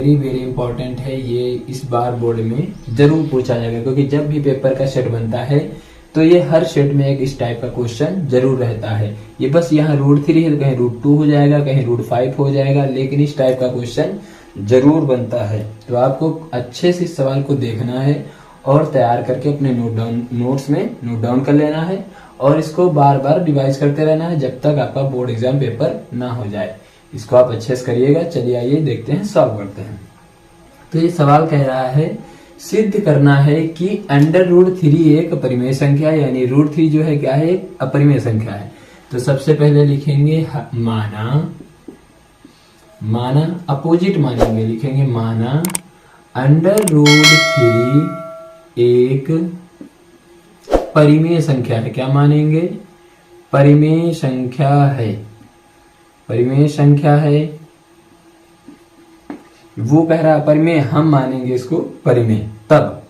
Very very important है ये, इस बार बोर्ड में जरूर पूछा जाएगा, क्योंकि जब भी पेपर का सेट बनता है तो ये हर सेट में एक इस टाइप का क्वेश्चन जरूर रहता है। ये बस यहाँ √3 है तो कहीं √2 हो जाएगा, कहीं √5 हो जाएगा, लेकिन इस टाइप का क्वेश्चन जरूर बनता है। तो आपको अच्छे से इस सवाल को देखना है और तैयार करके अपने नोट्स में नोट डाउन कर लेना है और इसको बार बार रिवाइज करते रहना है जब तक आपका बोर्ड एग्जाम पेपर ना हो जाए। इसको आप अच्छे से करिएगा। चलिए आइए देखते हैं, सॉल्व करते हैं। तो ये सवाल कह रहा है सिद्ध करना है कि √3 एक अपरिमेय संख्या है, यानी √3 जो है क्या है, एक अपरिमेय संख्या है। तो सबसे पहले लिखेंगे माना अपोजिट मानेंगे, लिखेंगे माना √3 एक परिमेय संख्या है। क्या मानेंगे? परिमेय संख्या है। परिमेय संख्या है, वो कह रहा है परिमेय, हम मानेंगे इसको परिमेय। तब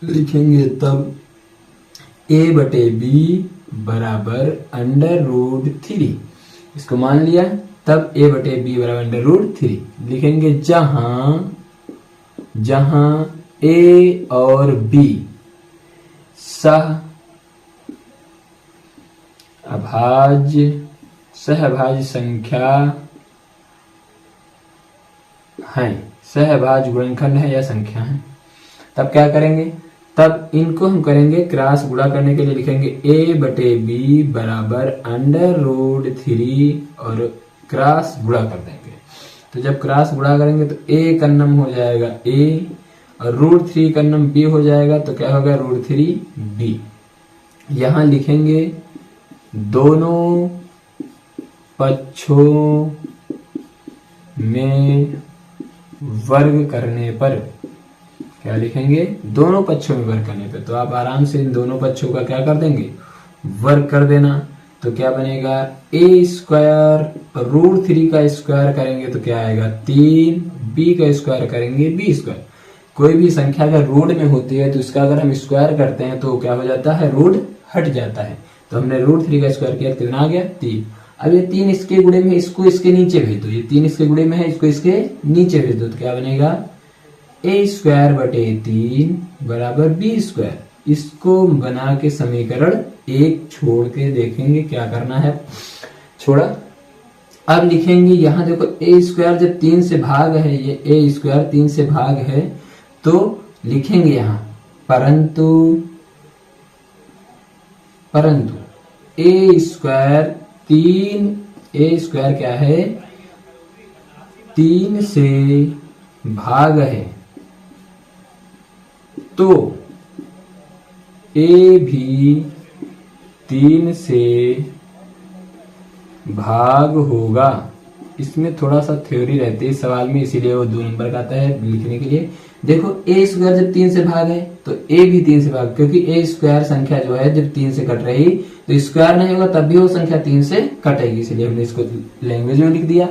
लिखेंगे तब a/b बराबर √3, इसको मान लिया। तब a/b बराबर √3 लिखेंगे जहां a और b सहअभाज्य संख्या है, सहअभाज्य गुणनखंड है या संख्या है। तब क्या करेंगे? तब इनको हम करेंगे क्रॉस गुणा करने के लिए, लिखेंगे a/b बराबर √3 और क्रॉस गुणा कर देंगे। तो जब क्रॉस गुणा करेंगे तो a का नम हो जाएगा a और √3 का नम b हो जाएगा, तो क्या होगा √3b। यहां लिखेंगे दोनों पक्षों में वर्ग करने पर, क्या लिखेंगे? दोनों पक्षों में वर्ग करने पर। तो आप आराम से इन दोनों पक्षों का क्या कर देंगे? वर्ग कर देना। तो क्या बनेगा? a² √3 का स्क्वायर करेंगे तो क्या आएगा? 3, b का स्क्वायर करेंगे b²। कोई भी संख्या अगर रूट में होती है तो इसका अगर हम स्क्वायर करते हैं तो क्या हो जाता है? रूट हट जाता है। तो हमने √3 का स्क्वायर किया, कितना आ गया? 3। अब ये 3 इसके गुणे में, इसको इसके नीचे भेज दो। ये 3 इसके गुणे में है, इसको इसके नीचे भेज दो। तो क्या बनेगा? a²/3 बराबर b²। इसको बना के समीकरण 1 छोड़ के देखेंगे क्या करना है। छोड़ा। अब लिखेंगे यहां देखो a² जब 3 से भाग है, ये a² 3 से भाग है, तो लिखेंगे यहां परंतु a² क्या है? 3 से भाग है, तो a भी 3 से भाग होगा। इसमें थोड़ा सा थ्योरी रहती है इस सवाल में, इसीलिए वो 2 नंबर का आता है लिखने के लिए। देखो a² जब 3 से भाग है तो a भी 3 से भाग, क्योंकि a² संख्या जो है जब 3 से कट रही तो स्क्वायर नहीं होगा, तब भी वो संख्या 3 से कटेगी, इसलिए हमने इसको लैंग्वेज में लिख दिया।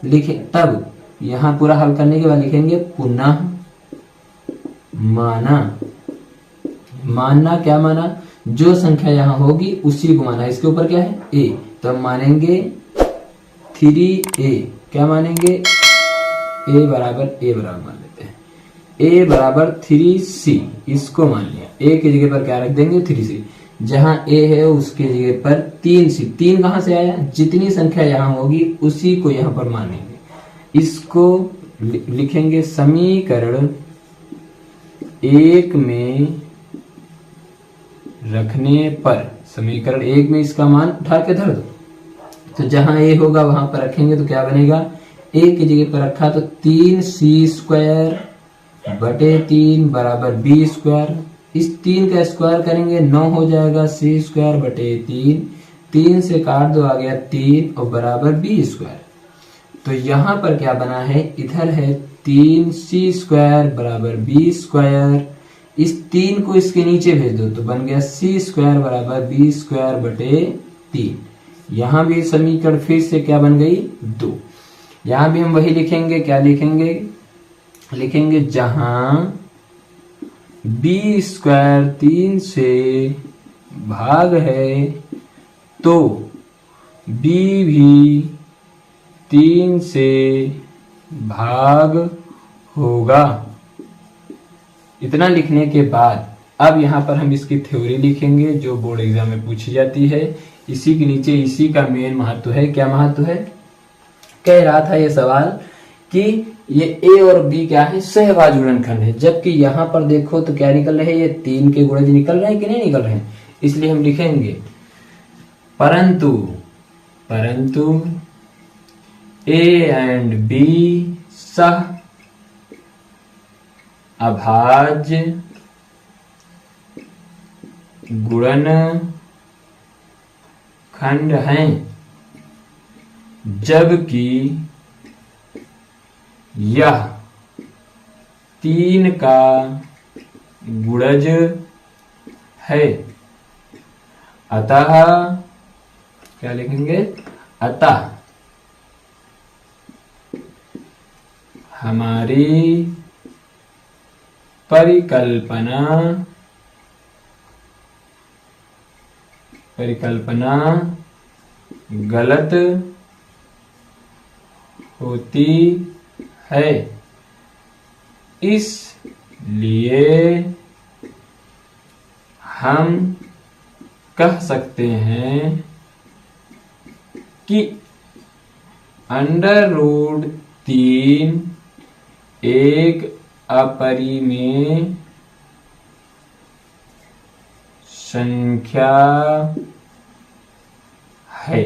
लिखे तब यहां पूरा हल करने के बाद लिखेंगे पुनः मानना क्या माना? जो संख्या यहां होगी उसी को माना। इसके ऊपर क्या है? a, तो हम मानेंगे 3a। क्या मानेंगे? a बराबर मान लेते हैं, a बराबर 3c, इसको मान लिया। a की जगह पर क्या रख देंगे? 3c। जहां a है उसके जगह पर 3c। 3 कहां से आया? जितनी संख्या यहां होगी उसी को यहां पर मानेंगे। इसको लिखेंगे समीकरण 1 में रखने पर, समीकरण 1 में इसका मान उठा के धर दो। तो जहां a होगा वहां पर रखेंगे तो क्या बनेगा? a की जगह पर रखा तो 3c²/3 बराबर b²। इस 3 का स्क्वायर करेंगे 9 हो जाएगा, c²/3। 3 से काट दो, आ गया 3 और बराबर b²। तो यहां पर क्या बना है? इधर है 3c² बराबर b²। इस 3 को इसके नीचे भेज दो तो बन गया c² बराबर b²/3। यहां भी समीकरण फिर से क्या बन गई? 2। यहां भी हम वही लिखेंगे। क्या लिखेंगे? लिखेंगे जहां b² 3 से भाग है तो b भी 3 से भाग होगा। इतना लिखने के बाद अब यहाँ पर हम इसकी थ्योरी लिखेंगे जो बोर्ड एग्जाम में पूछी जाती है। इसी के नीचे इसी का मेन महत्व है। क्या महत्व है? कह रहा था ये सवाल कि ये ए और बी क्या है? सहभाज्य गुणनखंड है। जबकि यहाँ पर देखो तो क्या निकल रहे हैं? ये 3 के गुणज निकल रहे हैं कि नहीं निकल रहे हैं? इसलिए हम लिखेंगे परंतु ए एंड बी सह अभाज्य गुणनखंड हैं, जबकि यह 3 का गुणज है। अतः क्या लिखेंगे? अतः हमारी परिकल्पना गलत होती है। इसलिए हम कह सकते हैं कि √3 एक अपरिमेय संख्या है।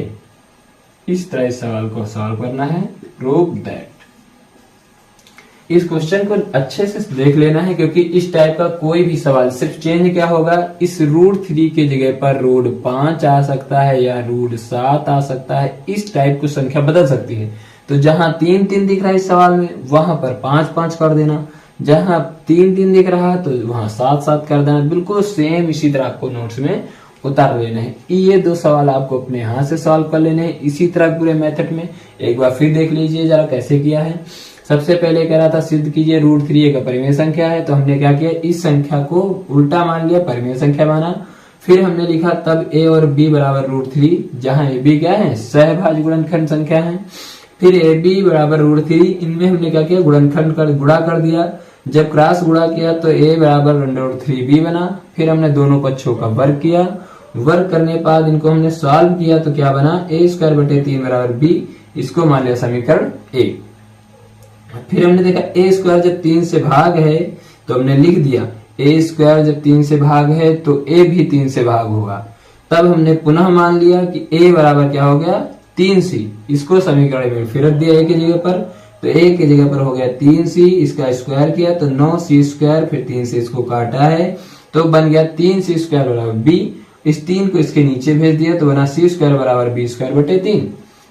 इस तरह इस सवाल को सॉल्व करना है। Prove that. इस क्वेश्चन को अच्छे से देख लेना है क्योंकि इस टाइप का कोई भी सवाल सिर्फ चेंज क्या होगा, इस √3 के जगह पर √5 आ सकता है या √7 आ सकता है। इस टाइप की संख्या बदल सकती है। तो जहां 3 दिख रहा है इस सवाल में वहां पर 5 कर देना, जहां 3 दिख रहा है तो वहां 7 कर देना। बिल्कुल सेम इसी तरह आपको नोट्स में उतार लेना है। ये 2 सवाल आपको अपने हाथ से सॉल्व कर लेने हैं इसी तरह पूरे मेथड में। एक बार फिर देख लीजिए जरा कैसे किया है। सबसे पहले कह रहा था सिद्ध कीजिए √3 एक अपरिमेय संख्या है। तो हमने क्या किया, इस संख्या को उल्टा मान लिया, परिमेय संख्या माना। फिर हमने लिखा तब a और b बराबर √3, जहां a b क्या है? सहभाज्य गुणनखंड संख्या है। फिर a b बराबर √3, इनमें हमने क्या किया? गुणनखंड कर गुणा कर दिया। जब क्रॉस गुणा किया तो a बराबर √3b बना। फिर हमने दोनों पक्षों का वर्ग किया। वर्ग करने के बाद इनको हमने सॉल्व किया तो क्या बना? a² बराबर b। इसको मान लिया समीकरण a। फिर हमने देखा a² जब 3 से भाग है तो हमने लिख दिया a² जब 3 से भाग है तो a भी 3 से भाग होगा। तब हमने पुनः मान लिया कि a बराबर क्या हो गया? 3c। इसको समीकरण में फिर रख दिया a की जगह पर, तो a की जगह पर हो गया 3c। इसका स्क्वायर किया तो 9c², फिर 3 से इसको काटा है तो बन गया 3c² बराबर b। इस 3 को इसके नीचे भेज दिया तो बना c² बराबर b²/3।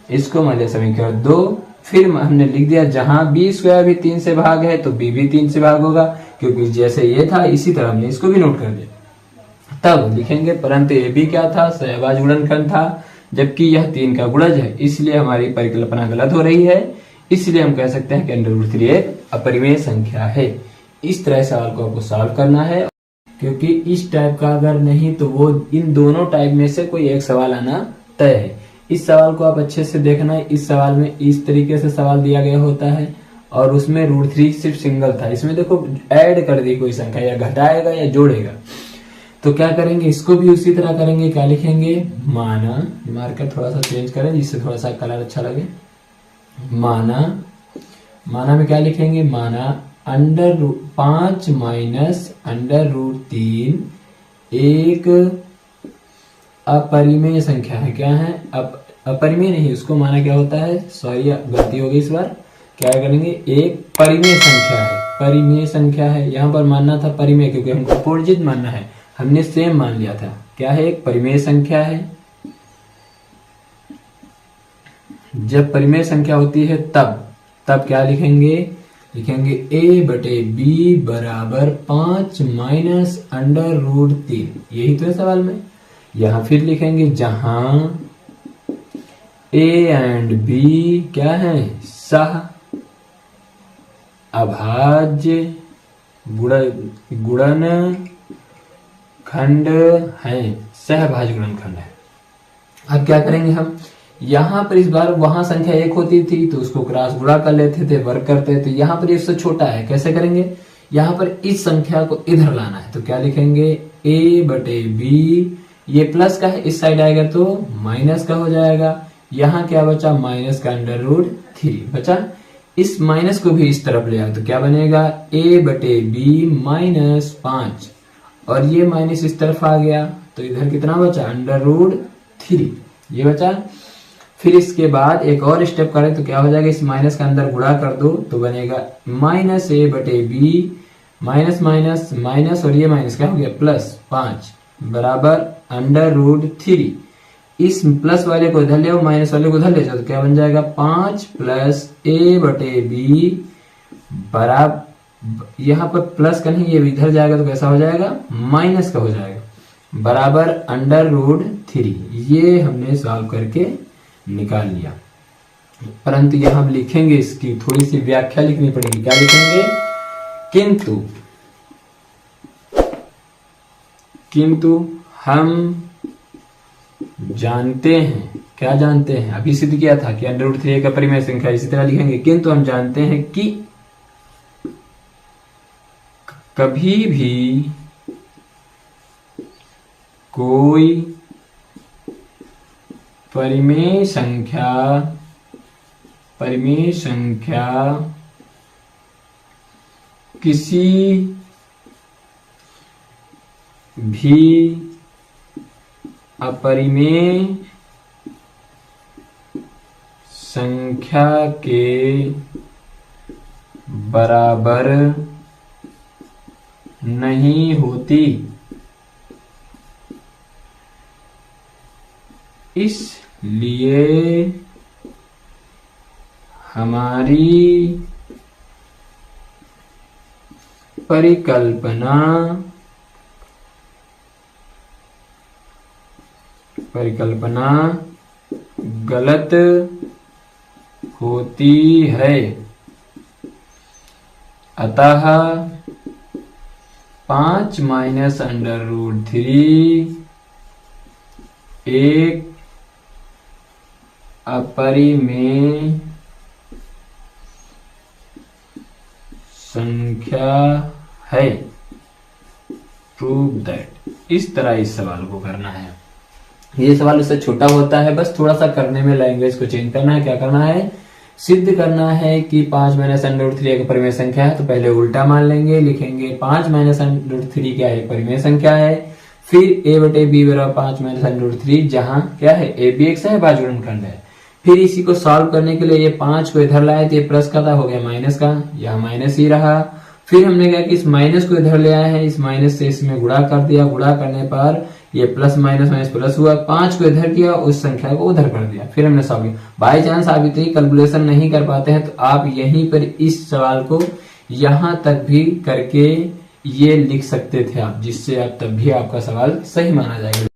इसको मान लिया समीकरण 2। फिर हमने लिख दिया जहां b² भी 3 से भाग है तो b भी 3 से भाग होगा, क्योंकि जैसे ये था इसी तरह हमने इसको भी नोट कर दिया। तब लिखेंगे परंतु ए बी क्या था? सहभाज्य गुणनखंड था, जबकि यह 3 का गुणज है। इसलिए हमारी परिकल्पना गलत हो रही है। इसलिए हम कह सकते हैं कि √3 एक अपरिमेय संख्या है। इस तरह सवाल को आपको सॉल्व करना है, क्योंकि इस टाइप का अगर नहीं तो वो इन दोनों टाइप में से कोई एक सवाल आना तय है। इस सवाल को आप अच्छे से देखना है। इस सवाल में इस तरीके से सवाल दिया गया होता है और उसमें √3 सिर्फ सिंगल था। इसमें देखो ऐड कर दी कोई संख्या, या घटाएगा या जोड़ेगा। तो क्या करेंगे, इसको भी उसी तरह करेंगे। क्या लिखेंगे? माना, मार्कर थोड़ा सा चेंज करें जिससे थोड़ा सा कलर अच्छा लगे। माना में क्या लिखेंगे? माना √5 माइनस √3 एक अपरिमेय संख्या है। क्या है? अपरिमेय नहीं, उसको माना क्या होता है? सॉरी गलती हो गई इस बार। क्या करेंगे? एक परिमेय संख्या है। परिमेय संख्या है, यहाँ पर मानना था परिमेय क्योंकि हमको अपोजिट मानना है। हमने सेम मान लिया था। क्या है? एक परिमेय संख्या है। जब परिमेय संख्या होती है तब क्या लिखेंगे? लिखेंगे a/b बराबर 5 माइनस √3। यही तो है सवाल में। यहां फिर लिखेंगे जहां a एंड b क्या है? सह अभाज्य गुणनखंड है। सहभाज्य गुणनखंड है। अब क्या करेंगे हम? यहाँ पर इस बार वहां संख्या 1 होती थी तो उसको क्रॉस गुणा कर लेते थे, वर्ग करते थे। तो यहाँ पर इससे छोटा है, कैसे करेंगे? यहाँ पर इस संख्या को इधर लाना है तो क्या लिखेंगे? a/b, ये प्लस का है, इस साइड आएगा तो माइनस का हो जाएगा। यहाँ क्या बचा? माइनस का √3 बचा। इस माइनस को भी इस तरफ ले आओ तो क्या बनेगा? a/b माइनस 5, और ये माइनस इस तरफ आ गया तो इधर कितना बचा? √3 ये बचा। फिर इसके बाद एक और स्टेप करें तो क्या हो जाएगा? इस माइनस का अंदर गुणा कर दो तो बनेगा -a/b माइनस माइनस माइनस, और ये माइनस क्या हो गया? +5 बराबर √3। इस प्लस वाले को इधर ले आओ, माइनस वाले को इधर ले जाओ तो क्या बन जाएगा? 5 + a/b बराबर, यहाँ पर प्लस का नहीं, ये इधर जाएगा तो कैसा हो जाएगा? माइनस का हो जाएगा, बराबर √3। ये हमने सॉल्व करके निकाल लिया। परंतु यहां हम लिखेंगे, इसकी थोड़ी सी व्याख्या लिखनी पड़ेगी। क्या लिखेंगे? किंतु हम जानते हैं, क्या जानते हैं? अभी सिद्ध किया था कि √3 एक अपरिमेय संख्या। इसी तरह लिखेंगे, किंतु हम जानते हैं कि कभी भी कोई परिमेय संख्या किसी भी अपरिमेय संख्या के बराबर नहीं होती। इसलिए हमारी परिकल्पना गलत होती है। अतः 5 - √3 एक अपरिमेय संख्या है। Prove that. इस तरह इस सवाल को करना है। ये सवाल उससे छोटा होता है, बस थोड़ा सा करने में लैंग्वेज को चेंज करना है। क्या करना है? सिद्ध करना है कि 5 - √3 एक परिमेय संख्या है। तो पहले उल्टा मान लेंगे, लिखेंगे 5 - √3 क्या एक परिमेय संख्या है। फिर a/b बराबर 5 - √3, जहां क्या है? a b एक सहभाज्य गुणनखंड है। फिर इसी को सॉल्व करने के लिए ये 5 को इधर लाए तो ये प्लस का था, हो गया माइनस का, यह माइनस ही रहा। फिर हमने क्या कि इस माइनस को इधर ले आए हैं, इस माइनस से इसमें गुणा कर दिया। गुणा करने पर ये प्लस माइनस माइनस प्लस हुआ। 5 को इधर किया, उस संख्या को उधर कर दिया। फिर हमने सॉल्व किया। बाई चांस आप इतनी कैलकुलेशन नहीं कर पाते हैं तो आप यहीं पर इस सवाल को यहां तक भी करके ये लिख सकते थे आप, जिससे आप तब भी आपका सवाल सही माना जाएगा।